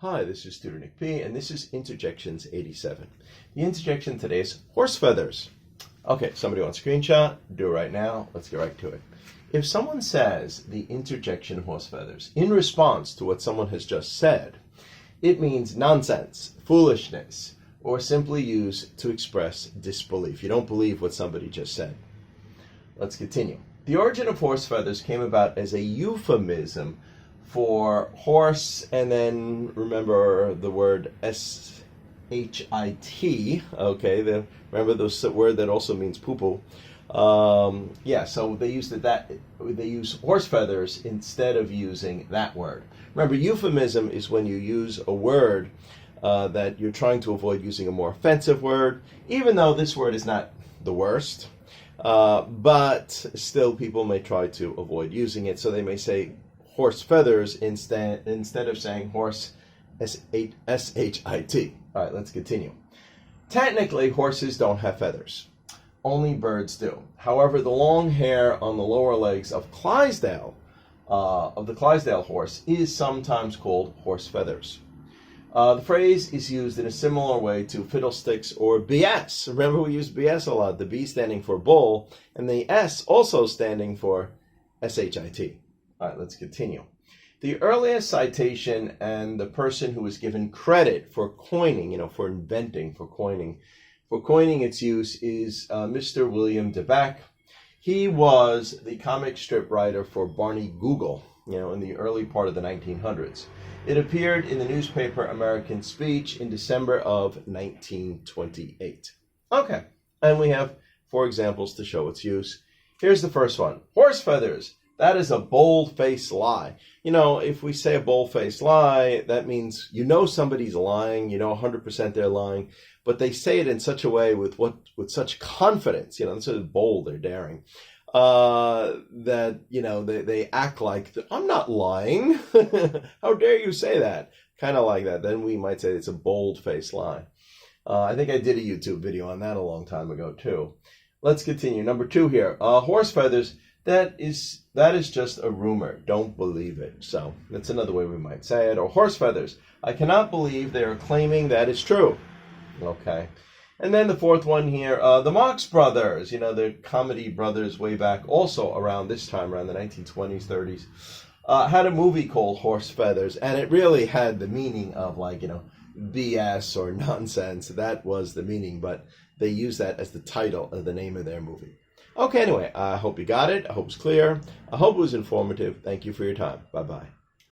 Hi, this is Tutor Nick P, and this is Interjections 87. The interjection today is horse feathers. Okay, somebody wants a screenshot? Do it right now. Let's get right to it. If someone says the interjection horse feathers in response to what someone has just said, it means nonsense, foolishness, or simply used to express disbelief. You don't believe what somebody just said. Let's continue. The origin of horse feathers came about as a euphemism for horse, and then remember the word S-H-I-T, okay, remember the word that also means poo-poo. So they use horse feathers instead of using that word. Remember, euphemism is when you use a word that you're trying to avoid using a more offensive word, even though this word is not the worst, but still people may try to avoid using it, so they may say horse feathers instead of saying horse, S-H-I-T. All right, let's continue. Technically, horses don't have feathers. Only birds do. However, the long hair on the lower legs of the Clydesdale horse is sometimes called horse feathers. The phrase is used in a similar way to fiddlesticks or BS. Remember, we use BS a lot, the B standing for bull, and the S also standing for S-H-I-T. All right, let's continue. The earliest citation and the person who was given credit for coining, for inventing, for coining its use is Mr. William DeBack. He was the comic strip writer for Barney Google, in the early part of the 1900s. It appeared in the newspaper American Speech in December of 1928. Okay, and we have 4 examples to show its use. Here's the first one. Horse feathers. That is a bold-faced lie. If we say a bold-faced lie, that means somebody's lying, 100% they're lying, but they say it in such a way with such confidence, this is bold, they're daring, that, they act like, I'm not lying. How dare you say that? Kind of like that. Then we might say it's a bold-faced lie. I think I did a YouTube video on that a long time ago, too. Let's continue. Number 2 here. Horse feathers. That is just a rumor. Don't believe it. So that's another way we might say it. Or horse feathers. I cannot believe they are claiming that is true. Okay. And then the 4th one here, the Marx Brothers, the comedy brothers way back, also around this time, around the 1920s, 30s, had a movie called Horse Feathers, and it really had the meaning of BS or nonsense. That was the meaning, but they used that as the title of the name of their movie. Okay, anyway, I hope you got it. I hope it's clear. I hope it was informative. Thank you for your time. Bye-bye.